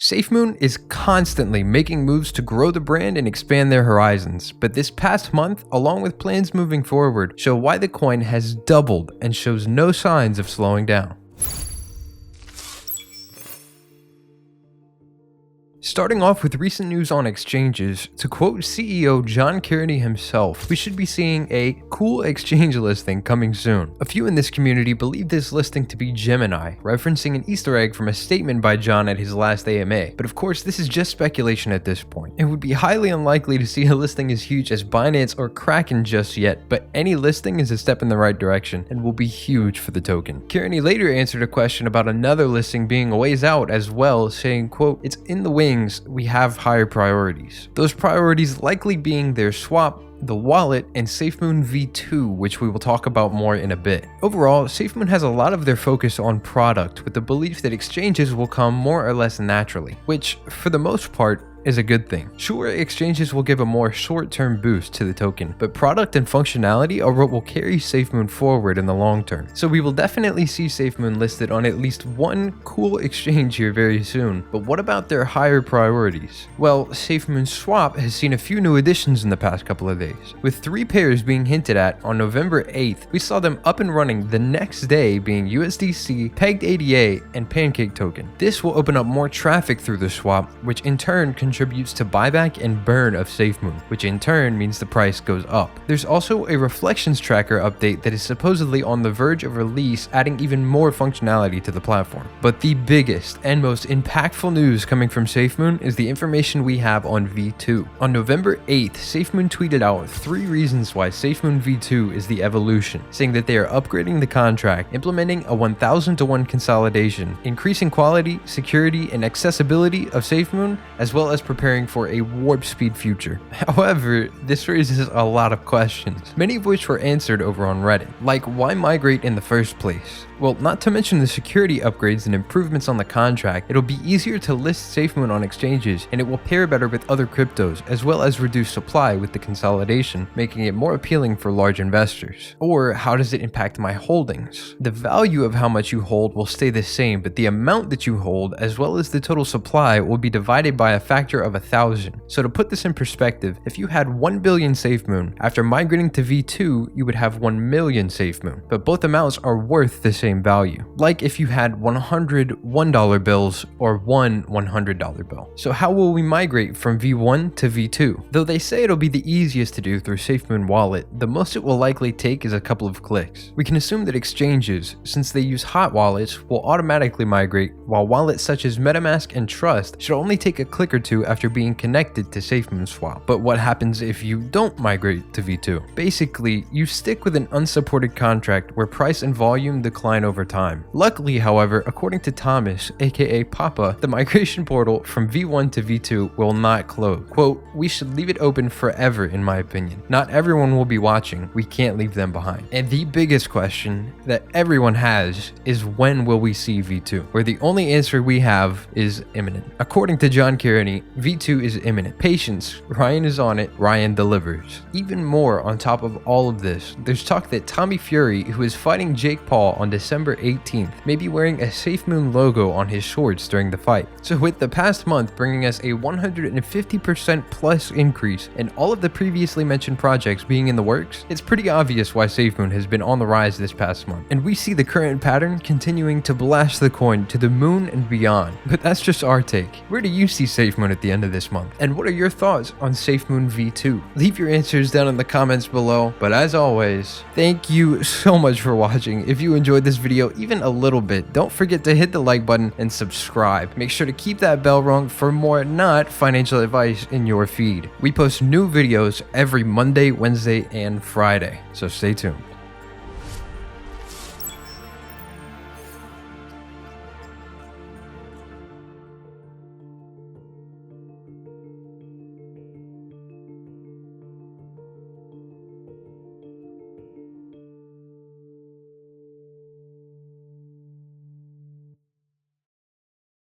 SafeMoon is constantly making moves to grow the brand and expand their horizons, but this past month, along with plans moving forward, show why the coin has doubled and shows no signs of slowing down. Starting off with recent news on exchanges, to quote CEO John Kearney himself, we should be seeing a cool exchange listing coming soon. A few in this community believe this listing to be Gemini, referencing an Easter egg from a statement by John at his last AMA, but of course this is just speculation at this point. It would be highly unlikely to see a listing as huge as Binance or Kraken just yet, but any listing is a step in the right direction and will be huge for the token. Kearney later answered a question about another listing being a ways out as well, saying, quote, "It's in the wings, we have higher priorities." Those priorities likely being their swap, the wallet, and SafeMoon V2, which we will talk about more in a bit. Overall, SafeMoon has a lot of their focus on product, with the belief that exchanges will come more or less naturally, which, for the most part, is a good thing. Sure, exchanges will give a more short-term boost to the token, but product and functionality are what will carry SafeMoon forward in the long term. So we will definitely see SafeMoon listed on at least one cool exchange here very soon, but what about their higher priorities? Well, SafeMoon Swap has seen a few new additions in the past couple of days. With 3 pairs being hinted at on November 8th, we saw them up and running the next day, being USDC, Pegged ADA, and Pancake token. This will open up more traffic through the swap, which in turn contributes to buyback and burn of SafeMoon, which in turn means the price goes up. There's also a reflections tracker update that is supposedly on the verge of release, adding even more functionality to the platform. But the biggest and most impactful news coming from SafeMoon is the information we have on V2. On November 8th, SafeMoon tweeted out 3 reasons why SafeMoon V2 is the evolution, saying that they are upgrading the contract, implementing a 1000-to-1 consolidation, increasing quality, security, and accessibility of SafeMoon, as well as preparing for a warp speed future. However, this raises a lot of questions, many of which were answered over on Reddit, like why migrate in the first place? Well, not to mention the security upgrades and improvements on the contract, it'll be easier to list SafeMoon on exchanges, and it will pair better with other cryptos, as well as reduce supply with the consolidation, making it more appealing for large investors. Or how does it impact my holdings? The value of how much you hold will stay the same, but the amount that you hold, as well as the total supply, will be divided by a factor of 1,000. So to put this in perspective, if you had 1 billion SafeMoon, after migrating to V2, you would have 1 million SafeMoon, but both amounts are worth the same value, like if you had 100 $1 bills or one $100 bill. So how will we migrate from V1 to V2? Though they say it'll be the easiest to do through SafeMoon Wallet, the most it will likely take is a couple of clicks. We can assume that exchanges, since they use hot wallets, will automatically migrate, while wallets such as MetaMask and Trust should only take a click or two after being connected to SafeMoon Swap. But what happens if you don't migrate to V2? Basically, you stick with an unsupported contract where price and volume decline over time. Luckily, however, according to Thomas, aka Papa, the migration portal from V1 to V2 will not close. Quote, "We should leave it open forever in my opinion. Not everyone will be watching. We can't leave them behind." And the biggest question that everyone has is when will we see V2? Where the only answer we have is imminent. According to John Kearney, V2 is imminent. Patience, Ryan is on it, Ryan delivers. Even more on top of all of this, there's talk that Tommy Fury, who is fighting Jake Paul on December 18th, may be wearing a SafeMoon logo on his shorts during the fight. So with the past month bringing us a 150% plus increase and all of the previously mentioned projects being in the works, it's pretty obvious why SafeMoon has been on the rise this past month. And we see the current pattern continuing to blast the coin to the moon and beyond. But that's just our take. Where do you see SafeMoon at the end of this month? And what are your thoughts on SafeMoon V2? Leave your answers down in the comments below. But as always, thank you so much for watching. If you enjoyed this video even a little bit, don't forget to hit the like button and subscribe. Make sure to keep that bell rung for more not financial advice in your feed. We post new videos every Monday, Wednesday, and Friday, so stay tuned.